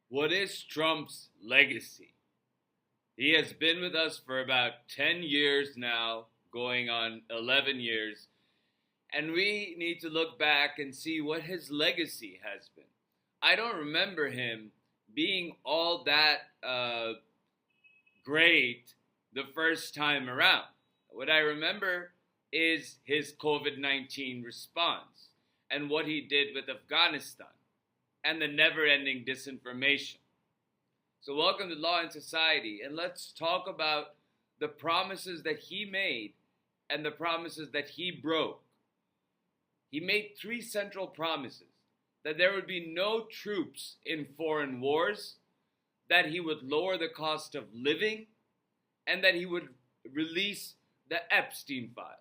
What is Trump's legacy? He has been with us for about 10 years now, going on 11 years, and we need to look back and see what his legacy has been. I don't remember him being all that great the first time around. What I remember is his COVID 19 response and what he did with Afghanistan and the never ending disinformation. So, welcome to Law and Society, and let's talk about the promises that he made and the promises that he broke. He made three central promises: that there would be no troops in foreign wars, that he would lower the cost of living, and that he would release the Epstein files.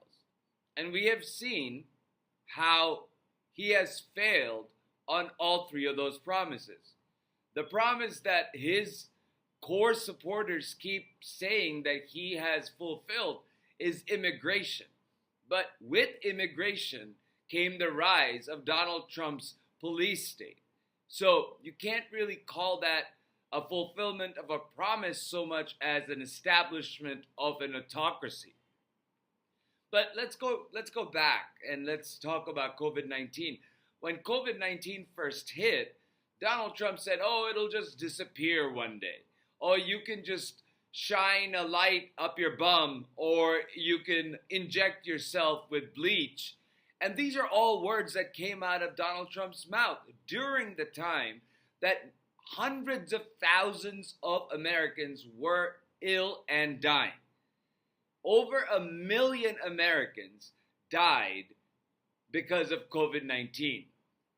And we have seen how he has failed on all three of those promises. The promise that his core supporters keep saying that he has fulfilled is immigration. But with immigration came the rise of Donald Trump's police state. So you can't really call that a fulfillment of a promise so much as an establishment of an autocracy. But let's go back and let's talk about COVID-19. When COVID-19 first hit, Donald Trump said, "Oh, it'll just disappear one day. Or you can just shine a light up your bum, or you can inject yourself with bleach." And these are all words that came out of Donald Trump's mouth during the time that hundreds of thousands of Americans were ill and dying. Over 1 million Americans died because of COVID 19.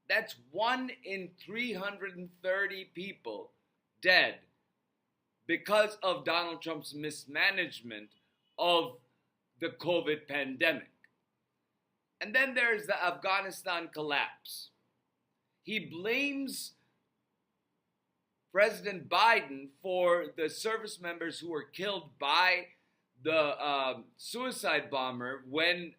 That's 1 in 330 people dead because of Donald Trump's mismanagement of the COVID pandemic. And then there's the Afghanistan collapse. He blames President Biden for the service members who were killed by the suicide bomber when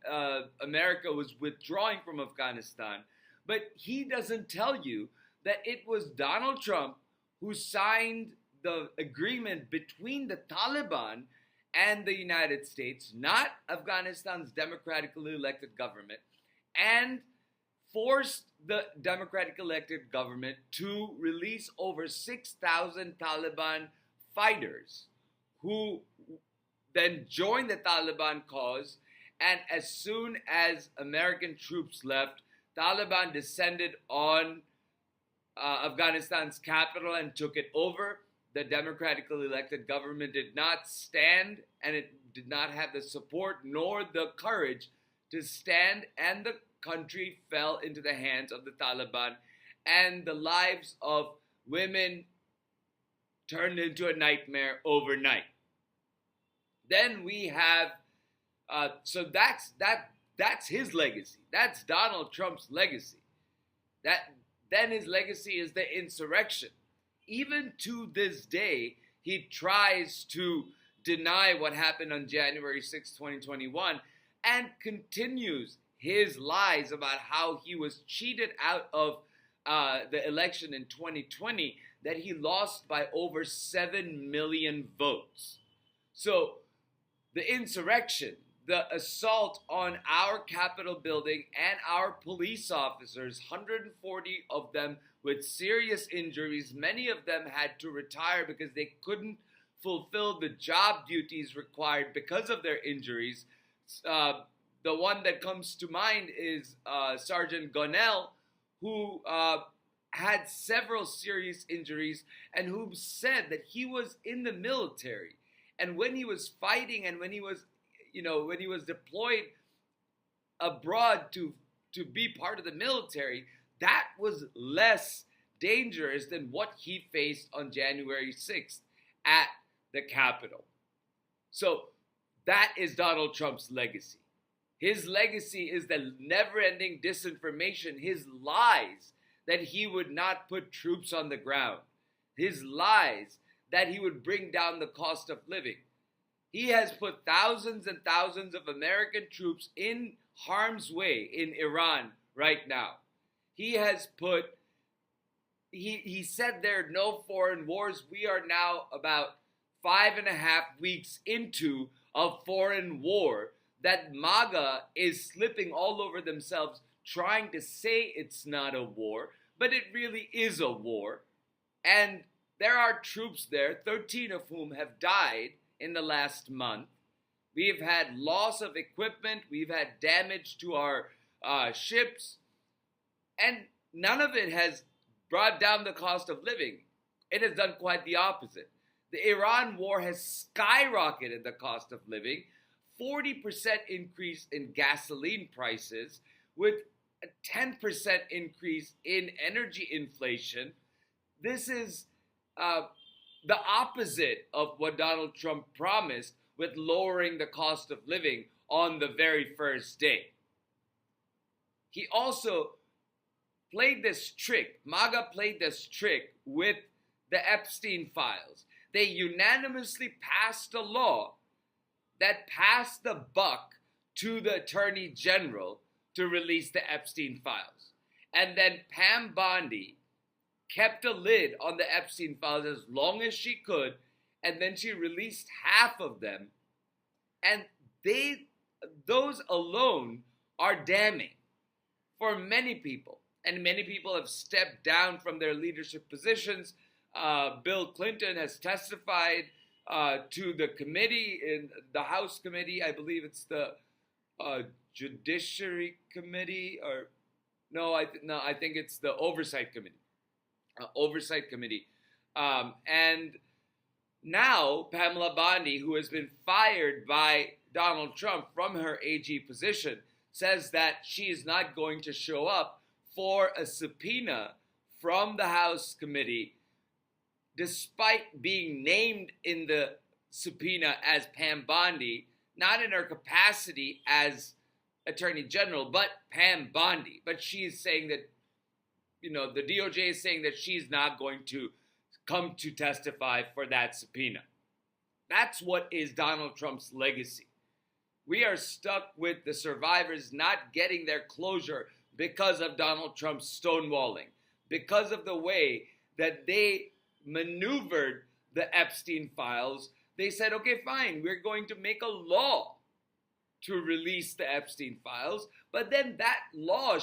America was withdrawing from Afghanistan. But he doesn't tell you that it was Donald Trump who signed the agreement between the Taliban and the United States, not Afghanistan's democratically elected government, and forced the democratically elected government to release over 6,000 Taliban fighters who then joined the Taliban cause. And as soon as American troops left, Taliban descended on Afghanistan's capital and took it over. The democratically elected government did not stand, and it did not have the support nor the courage to stand, and the country fell into the hands of the Taliban, and the lives of women turned into a nightmare overnight. Then we have, so that's his legacy. That's Donald Trump's legacy. Then his legacy is the insurrection. Even to this day, he tries to deny what happened on January 6, 2021, and continues his lies about how he was cheated out of the election in 2020, that he lost by over 7 million votes. So the insurrection, the assault on our Capitol building and our police officers, 140 of them with serious injuries. Many of them had to retire because they couldn't fulfill the job duties required because of their injuries. The one that comes to mind is Sergeant Gonell, who had several serious injuries and who said that he was in the military. And when he was fighting and when he was deployed abroad to be part of the military, that was less dangerous than what he faced on January 6th at the Capitol. So that is Donald Trump's legacy. His legacy is the never-ending disinformation, his lies that he would not put troops on the ground, his lies that he would bring down the cost of living. He has put thousands and thousands of American troops in harm's way in Iran right now. He has put he said there are no foreign wars. We are now about 5.5 weeks into a foreign war that MAGA is slipping all over themselves, trying to say it's not a war, but it really is a war. And there are troops there, 13 of whom have died in the last month. We've had loss of equipment, we've had damage to our ships, and none of it has brought down the cost of living. It has done quite the opposite. The Iran war has skyrocketed the cost of living, 40% increase in gasoline prices, with a 10% increase in energy inflation. This is the opposite of what Donald Trump promised with lowering the cost of living on the very first day. He also played this trick. MAGA played this trick with the Epstein files. They unanimously passed a law that passed the buck to the Attorney General to release the Epstein files. And then Pam Bondi kept a lid on the Epstein files as long as she could, and then she released half of them. And those alone are damning for many people. And many people have stepped down from their leadership positions. Bill Clinton has testified to the committee, in the House committee. I believe it's the Judiciary Committee, or no, I think it's the Oversight Committee. And now Pamela Bondi, who has been fired by Donald Trump from her AG position, says that she is not going to show up for a subpoena from the House committee, despite being named in the subpoena as Pam Bondi, not in her capacity as Attorney General, but Pam Bondi. But she is saying that, the DOJ is saying that she's not going to come to testify for that subpoena. That's what is Donald Trump's legacy. We are stuck with the survivors not getting their closure because of Donald Trump's stonewalling, because of the way that they maneuvered the Epstein files. They said, okay, fine, we're going to make a law to release the Epstein files, but then that law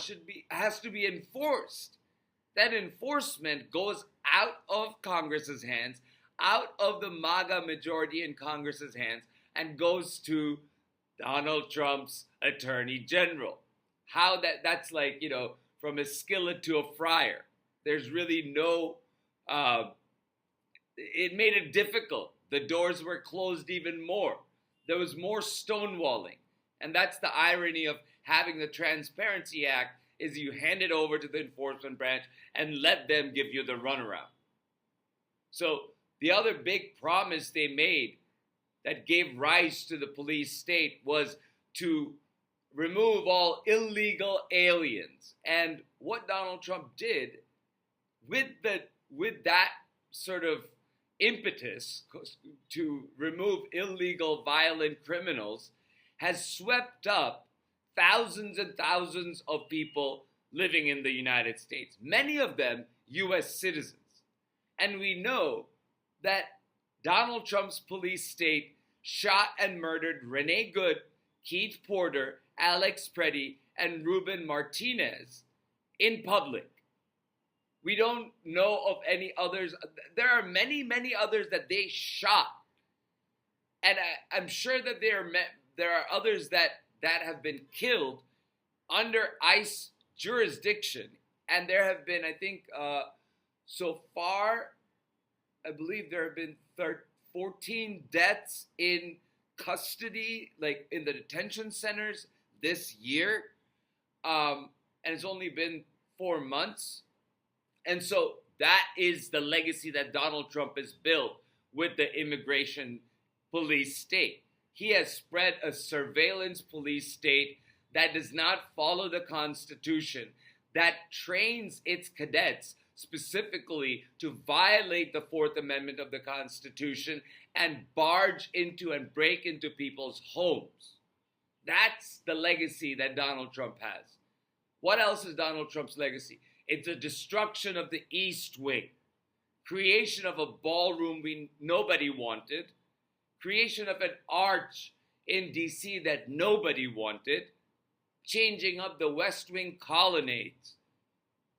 has to be enforced. That enforcement goes out of Congress's hands, out of the MAGA majority in Congress's hands, and goes to Donald Trump's Attorney General. How that's like, from a skillet to a fryer. There's really no, it made it difficult. The doors were closed even more. There was more stonewalling. And that's the irony of having the Transparency Act, is you hand it over to the enforcement branch and let them give you the runaround. So the other big promise they made that gave rise to the police state was to remove all illegal aliens. And what Donald Trump did with that sort of impetus to remove illegal violent criminals has swept up thousands and thousands of people living in the United States, many of them U.S. citizens. And we know that Donald Trump's police state shot and murdered Renee Good, Keith Porter, Alex Preddy, and Ruben Martinez in public. We don't know of any others. There are many, many others that they shot. And I'm sure that there are others that have been killed under ICE jurisdiction. And there have been, I think, so far, I believe there have been 14 deaths in custody, like in the detention centers this year. And it's only been 4 months. And so that is the legacy that Donald Trump has built with the immigration police state. He has spread a surveillance police state that does not follow the Constitution, that trains its cadets specifically to violate the Fourth Amendment of the Constitution and barge into and break into people's homes. That's the legacy that Donald Trump has. What else is Donald Trump's legacy? It's a destruction of the East Wing, creation of a ballroom nobody wanted, creation of an arch in DC that nobody wanted, changing up the West Wing colonnades,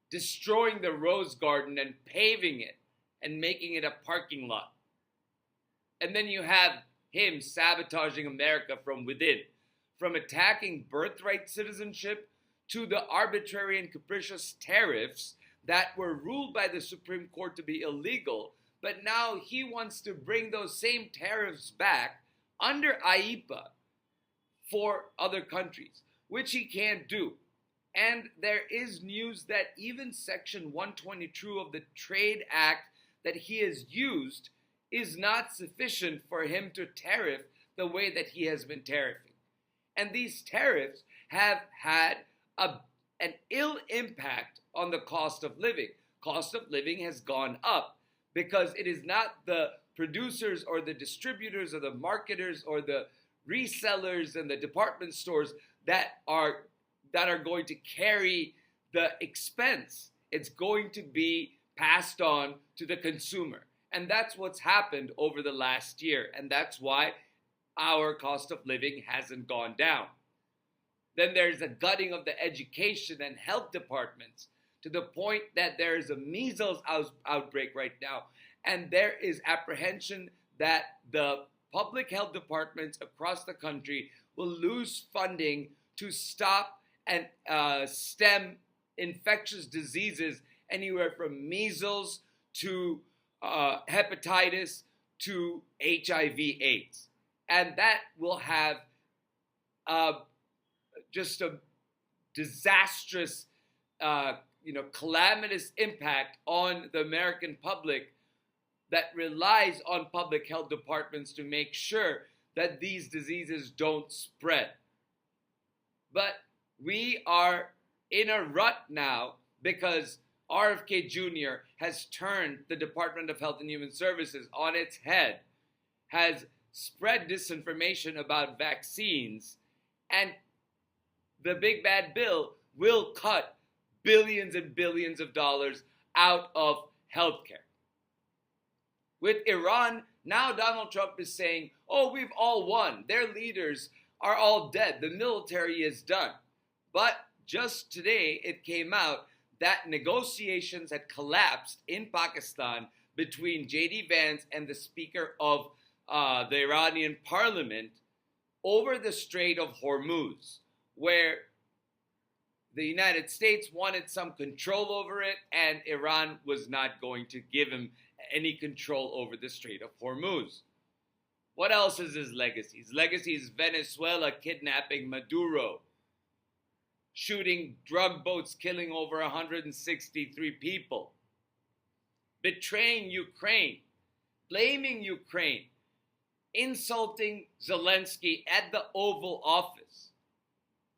destroying the Rose Garden and paving it and making it a parking lot. And then you have him sabotaging America from within, from attacking birthright citizenship to the arbitrary and capricious tariffs that were ruled by the Supreme Court to be illegal, but now he wants to bring those same tariffs back under IEEPA for other countries, which he can't do. And there is news that even Section 122 of the Trade Act that he has used is not sufficient for him to tariff the way that he has been tariffing. And these tariffs have had an ill impact on the cost of living. Cost of living has gone up because it is not the producers or the distributors or the marketers or the resellers and the department stores that are going to carry the expense. It's going to be passed on to the consumer. And that's what's happened over the last year. And that's why our cost of living hasn't gone down. Then there's a gutting of the education and health departments to the point that there is a measles outbreak right now. And there is apprehension that the public health departments across the country will lose funding to stop and stem infectious diseases anywhere from measles to hepatitis to HIV/AIDS. And that will have just a disastrous, calamitous impact on the American public that relies on public health departments to make sure that these diseases don't spread. But we are in a rut now because RFK Jr. has turned the Department of Health and Human Services on its head, has spread disinformation about vaccines, and the big bad bill will cut billions and billions of dollars out of healthcare. With Iran, now Donald Trump is saying, oh, we've all won. Their leaders are all dead. The military is done. But just today, it came out that negotiations had collapsed in Pakistan between J.D. Vance and the Speaker of the Iranian parliament over the Strait of Hormuz, where the United States wanted some control over it, and Iran was not going to give him any control over the Strait of Hormuz. What else is his legacy? His legacy is Venezuela kidnapping Maduro, shooting drug boats, killing over 163 people, betraying Ukraine, blaming Ukraine, insulting Zelensky at the Oval Office,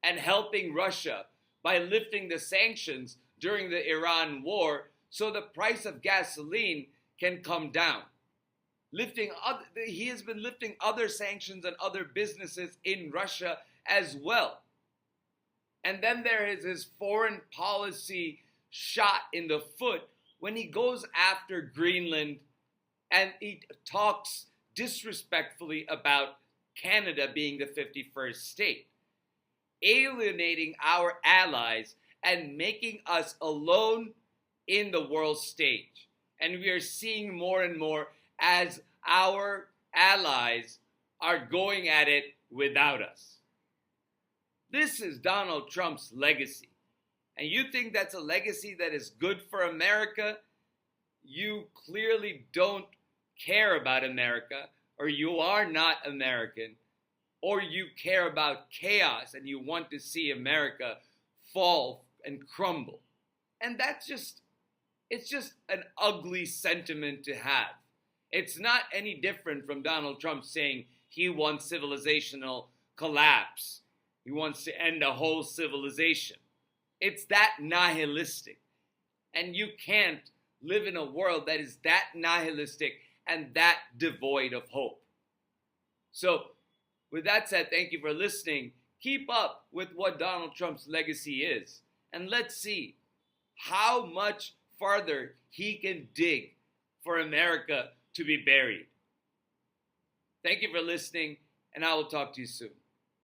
and helping Russia by lifting the sanctions during the Iran war so the price of gasoline can come down. He has been lifting other sanctions on other businesses in Russia as well. And then there is his foreign policy shot in the foot when he goes after Greenland and he talks disrespectfully about Canada being the 51st state, alienating our allies and making us alone in the world stage. And we are seeing more and more as our allies are going at it without us. This is Donald Trump's legacy. And you think that's a legacy that is good for America? You clearly don't care about America, or you are not American, or you care about chaos and you want to see America fall and crumble. And it's just an ugly sentiment to have. It's not any different from Donald Trump saying he wants civilizational collapse. He wants to end a whole civilization. It's that nihilistic. And you can't live in a world that is that nihilistic and that devoid of hope. So, with that said, thank you for listening. Keep up with what Donald Trump's legacy is. And let's see how much farther he can dig for America to be buried. Thank you for listening, and I will talk to you soon.